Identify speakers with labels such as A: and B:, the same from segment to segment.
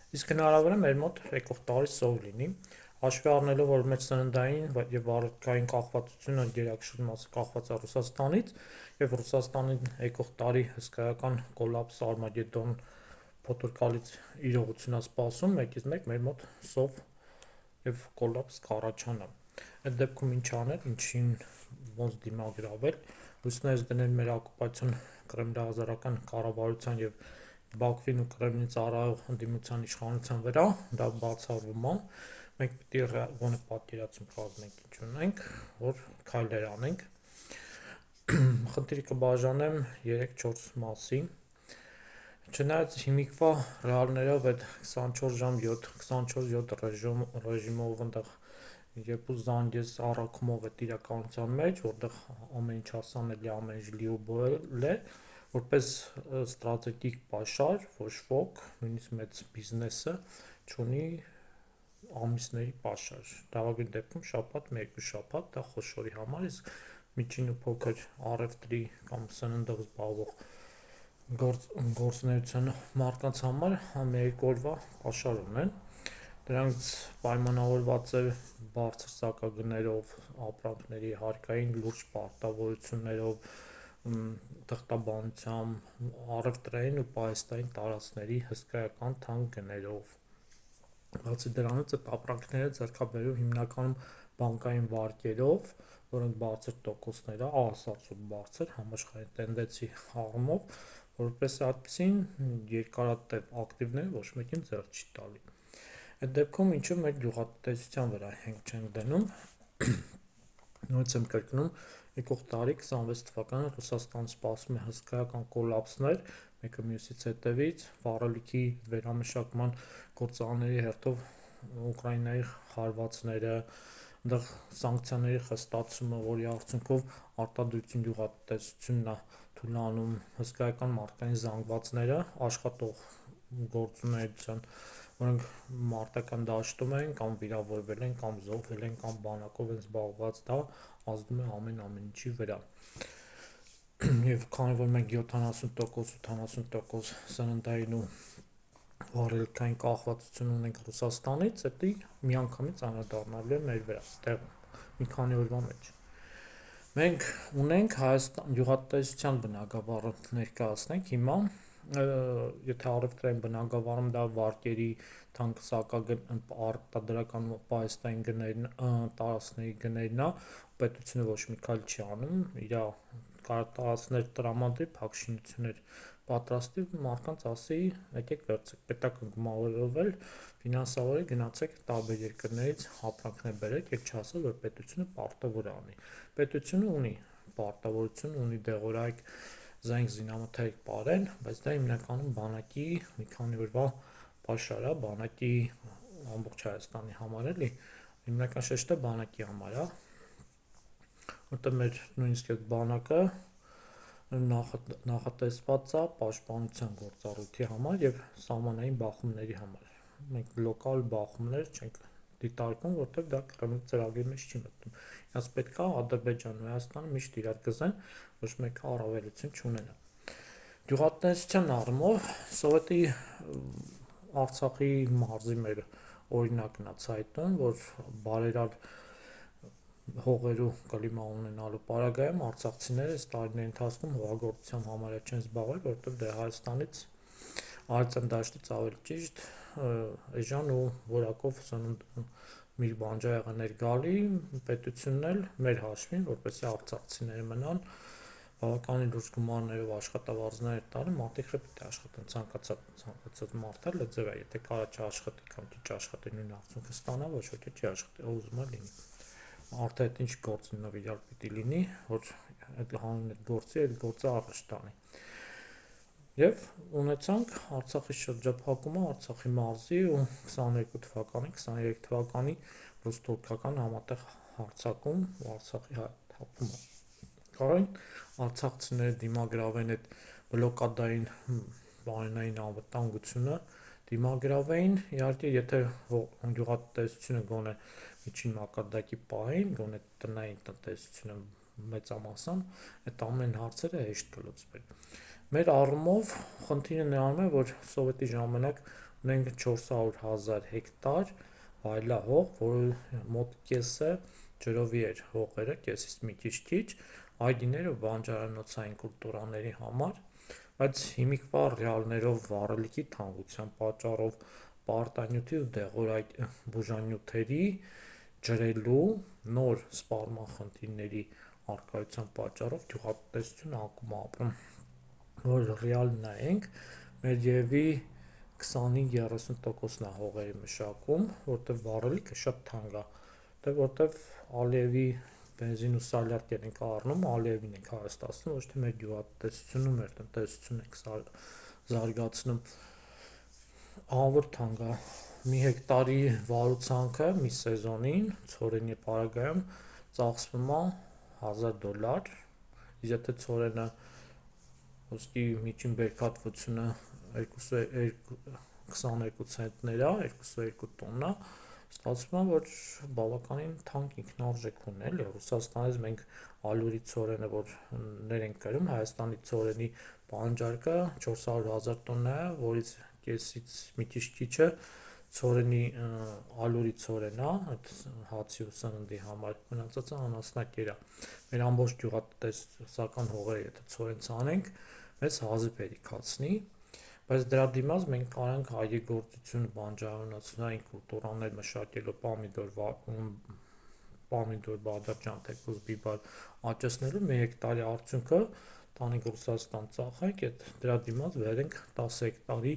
A: Իսկ հնարավոր է մեր մոտ եկող տարի սով լինի, հաշվի առնելով, որ մեր սննդային եւ առարկային կախվածությունը գերակշռ մասը կախված է Ռուսաստանից, եւ Ռուսաստանին եկող տարի հսկայական կոլապս Արմագեդոն փոթորկալից իրողություն է սպասում, մեկից մեկ մեր մոտ սով եւ կոլապս կառաջանա։ Այդ դեպքում ինչ անել, ինչին ոնց դիմագրավել, լույսներս դնել մեր օկուպացիոն կրեմլահազարական կառավարության եւ Բաքվին ու Կրեմլին ծառայող ընդդիմության իշխանության վրա, դա բացառվում է, մենք պիտի գոնե պատկերացում կազմենք ինչ ունենք, որ քայլեր անենք։ Խնդիրը կբաժանեմ 3-4 մասի։ Չնայած հիմիկվա ռեալներով այդ 24 ժամ 7 ռեժիմով այնտեղ երբ ու զանգ ես առաքումով այդ իրականության մեջ, որտեղ ամեն ինչ հասանելի, ամեն ինչ լիոբոել է, որպես ստրատեգիկ պաշար, ոչ ոք, նույնիսկ մեծ բիզնեսը չունի ամիսների պաշար։ Լավագույն դեպքում շաբաթ, մի երկու շաբաթ, դա խոշորի համար, իսկ միջին ու փոքր առևտրի կամ սննդով զբաղվող գործունեության մարդկանց համար ամերիկի օրվա պաշար ունեն։ Դրանց պայմանավորված է բարձր սակագներով, ապրանքների հարկային լուրջ պարտավորություններով, թղթաբանությամբ, առևտրային ու պահեստային տարածքների հսկայական թանկ գներով։ Բացի դրանից այդ ապրանքները ձեռքաբերում հիմնականում բանկային վարկերով, որոնք բարձր տոկոսներ է, ասացու բարձր համաշխարհային տենդեցի առումով, որպես այդպեսին երկարատև ակտիվները ոչ մեկին ձեռք չի տալի։ Այդ դեպքում ինչու մեր գյուղատնտեսության վրա հենք չենք դնում, նույնց եմ կրկնում, եկող տարի 26 թվականը Ռուսաստանը սպասում է հսկայական կոլապսներ, մեկը մյուսից հետևից, վառելիքի վերամշակման գործարանների հերթով Ուկրաինայի հարվածները, այնտեղ սանկցիաների խստացումը, որի արդյունքով արտադրություն գյուղատնտեսությունն է թուլանում, հսկայական մարդկային զանգվածները, աշխատող գործունեության, որոնք մարտական դաշտում են կամ վիրավորվել են, կամ զոհվել են, կամ բանակով են զբաղված, դա ազդում է ամեն ինչի վրա։ Եվ քանի որ մենք 70% սննդային ու վառելիքային կախվածություն ունենք Ռուսաստանից, դա միանգամից անդրադառնալու է մեր վրա, դեռ մի քանի օրվա մեջ։ Մենք ունենք Հայաստան գյուղատնտեսության բնագավառը ներկայացնենք հիմա, եթե առևտրային բնագավառում դա վարկերի թանկ սակագն արտադրական պահեստային գներն տարածքների գներն է, պետությունը ոչ մի քայլ չի անում, իր տարածքներ տրամադրի, փակ շինություններ պատրաստի, մարդկանց ասի, եկեք վերցեք, պետական գումարով ֆինանսավորի, գնացեք տարբեր երկրներից ապրանքներ բերեք եւ չասել, որ պետությունը պարտավոր է անի։ Պետությունը ունի պարտավորություն, ունի դեղորայք զենք զինամթերք πάρել, բայց դա հիմնականում բանակի մի քանի օրվա պաշար է, բանակի ամբողջ Հայաստանի համար էլի, հիմնական շեշտը բանակի համար է, որտեղ մեր նույնիսկ այդ բանակը նախատեսված է պաշտպանության գործառույթի համար եւ սահմանային բախումների համար։ Մենք լոկալ բախումներ չենք դիտարկում, որտեղ դա Կրեմլի ծրագրի մեջ չի մտնում։ Իրանց պետք է Ադրբեջանն ու Հայաստանը միշտ իրար գզեն, ոչ մեկը առավելություն չունենա։ Գյուղատնտեսության առումով Սովետի Արցախի մարզի մեր օրինակն է ցայտուն, որ բարերար հողերու կլիմա ունենալու պարագայում արցախցիները այս տարիների ընթացքում հողագործության համարյա չեն զբաղվել, որովհետև դե Հայաստանից Արցախ դաշտից ավելի ճիշտ էժան ու որակով սնունդ մի բանջարեղեններ գալի, պետությունն էլ մեր հաշվին, որպեսզի արցախցիները մնան, բավականին լուրջ գումարներով աշխատավարձներ տալի, մարդիկ պետք է աշխատեն, ցանկացած մարդ էլ ձև է, եթե կարա չաշխատի կամ չի աշխատի նույն արդյունքը ստանա, ոչ ոք չի աշխատի, ով ուզում է լինի։ Մարդը այդ ինչ գործնով իրար պիտի լինի, որ այդ հանուն այդ գործը առաջ տանի։ Եվ ունեցանք Արցախի շրջափակումը, Արցախի մարզի ու 22 թվականի, 23 թվականի ռուս-թուրքական համատեղ հարձակում ու Արցախի հայաթափումը։ Կարեն արցախցիները դիմագրավեն այդ բլոկադային բանային անվտանգությունը, դիմագրավեին, իհարկե, եթե գյուղատնտեսությունը գոնե միջին մակարդակի պահին, գոնե տնային տնտեսությունը մեծամասամբ, այդ ամեն հարցերը հեշտ կլուծվեն։ Մեր առումով խնդիրը նրանում է, որ սովետի ժամանակ ունենք 400,000 հեկտար վայելահող, որը մոտ կեսը ջրովի էր հողերը, կեսից մի քիչ, այգիները բանջարանոցային կուլտուրաների համար, բայց հիմիկվա ռեալներով վառելիքի թանկության պատճառով պարտանյութի ու դեղորայք բուժանյութերի ջրելու նոր սպառման խնդիրների առկայության պատճառով գյուղատնտեսությունը անկում ապրում, որ ռեալ նայենք, մեր երևի 25-30%-ն է հողերի մշակում, որտեղ վառելիքը շատ թանկ է, որտեղ Ալիևի բենզին ու սալյարդեր ենք առնում, Ալիևին ենք հարստացնում, ոչ թե մեր գյուղատնտեսությունը, մեր տնտեսությունն ենք զարգացնում, ահավոր թանկ է, մի հեկտարի վարուցանքը մի սեզոնին ցորենի պարագայում ծախսվում է $1000, եթե ցորենը ոսկի միջին բերքատվությունը 22 ցենտներ է, 22 տոննա, ստացվում է, որ բավականին թանկ ինքնարժեք ունի, էլի Ռուսաստանից մենք ալյուրի ցորենը որ ենք կրում, Հայաստանի ցորենի պահանջարկը 400,000 տոննա է, որից կեսից մի քիչը ցորենի ալյուրի ցորեն է, այդ հացի ու սննդի համար, մնացածը անասնակեր է, մեր ամբողջ գյուղատնտեսական հողերը եթե ցորեն ցանենք, մեզ հազիվ պետքացնի, բայց դրա դիմաց մենք կարանք այգեգործություն, բանջարանոցային կուլտուրաներ մշակելով պամիդոր, բադրջան, թեկուզ, բիբար աճեցնելու մի հեկտարի արդյունքը տանենք Ռուսաստան ծախենք, այդ դրա դիմաց վերենք 10 հեկտարի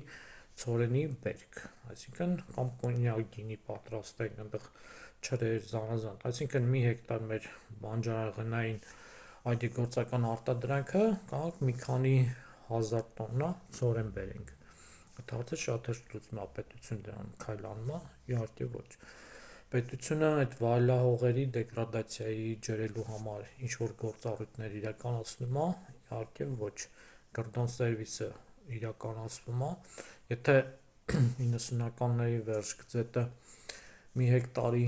A: ցորենի բերք, այսինքն կամ կոնյակ գինի պատրաստենք, այնտեղ չրեր, զանազան, այսինքն մի հեկտար մեր բանջարեղենային այգեգործական արտադրանքը կարող մի քանի հազար տոննա ցորեն բերենք, այդ հարցը շատ հեշտ լուծում է, պետությունը դրան քայլ անում է, իհարկե ոչ, պետությունը այդ վայելահողերի դեգրադացիայի ջրելու համար ինչ որ գործառույթներ իրականացնում է, իհարկե ոչ, կրդոն սերվիսը իրականացվում է, եթե 90-ականների վերջ գծետը մի հեկտարի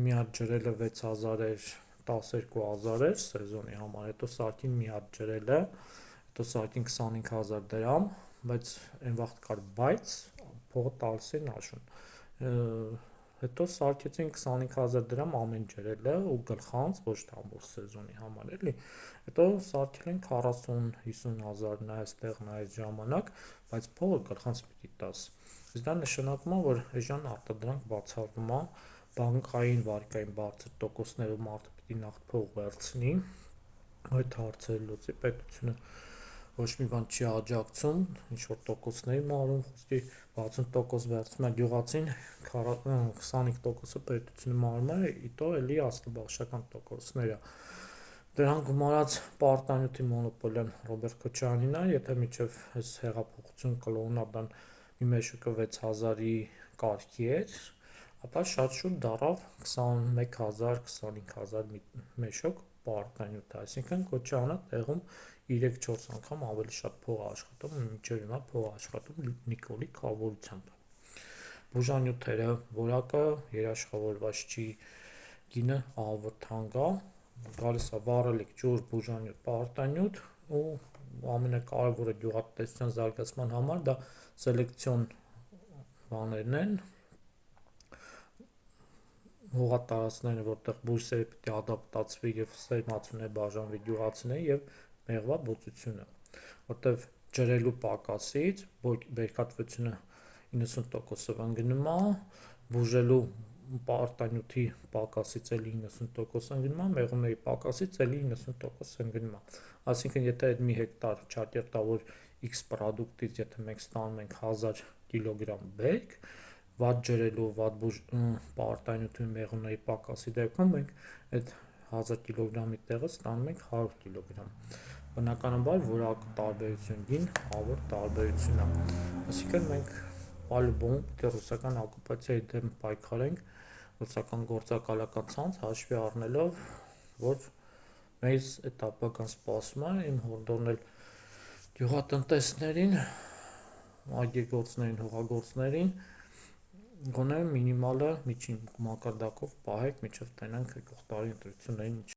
A: մի հատ ջրելը 6000 էր, 12000 էր սեզոնի համար, հետո սարքին մի հատ ջրելը, հետո սարքին 25000 դրամ, բայց այն վաղ կար բայց փողը տալիս էին աշուն, հետո սարքեցին 25000 դրամ ամեն ջրելը ու գլխանց, ոչ թե ամբողջ սեզոնի համար, էլի, հետո սարքել են 40-50 հազար նայած ժամանակ, բայց փողը գլխանց պիտի տաս, իսկ դա նշանակում է, որ էժան արտադրանք բացառվում է, բանկային վարկային բարձր տոկոսներով մարդը պիտի նախ փող վերցնի, այդ հարցերը լուծի, պետությունը ոչ մի բան չի աջակցում, ինչ որ տոկոսների մարում, խոսքի 60% վերցնում է գյուղացին, 25%-ը պետությունը մարում է, իտո էլի աստղաբաշխական տոկոսները, դրան գումարած պարտանյութի մոնոպոլիան Ռոբերտ Քոչարյանին է, եթե մինչև այս հեղափոխություն կլոնադան մի մեշոկը 6000-ի կարգի էր, ապա շատ շուտ դառավ 21000-25000 մեշոկ պարտանյութ, այսինքն Քոչարյանը տեղում 3-4 անգամ ավելի շատ փող աշխատում, մինչև հիմա փող աշխատում Նիկոլի կավորությամբ, բուժանյութերը, որակը երաշխավորված չի, գինը ահավոր թանկ է, գալիս է վառելիք, ջուր, բուժանյութ, պարտանյութ ու ամենակարևորը գյուղատնտեսության զարգացման համար դա սելեկցիոն բաներն են, հողատարածքները, որտեղ բույսերը պիտի ադապտացվի եւ սերմացուներ բաժանվի գյուղացիների եւ մեղվա բուծությունը, որտեղ ջրելու պակասից բերքատվությունը 90%-ով ընկնում է, բուժելու պարտանյութի պակասից էլի 90% ընկնում է, մեղուների պակասից էլի 90% ընկնում է, այսինքն եթե այդ մի հեկտար ճակերտա որ X պրոդուկտից եթե մենք ստանում ենք 1000 կիլոգրամ բերք, վատ ջրելու, վատ պարտանյութի մեղուների պակասի դեպքում մենք այդ 1000 կիլոգրամի տեղը ստանում ենք 100 կիլոգրամ, բնականաբար որակը տարբերություն գին ահավոր տարբերություն է, այսինքն մենք պալյուբոմ դե ռուսական օկուպացիայի դեմ պայքարենք, ռուսական գործակալական ցանց հաշվի առնելով, որ մեզ այդ ապագան սպասում է, իմ հորդորն էլ գյուղատնտեսներին, այգեգործներին, հողագործներին, գոնե մինիմալը միջին մակարդակով պահեք, մինչև տենանք եկող տարի ընտրություններին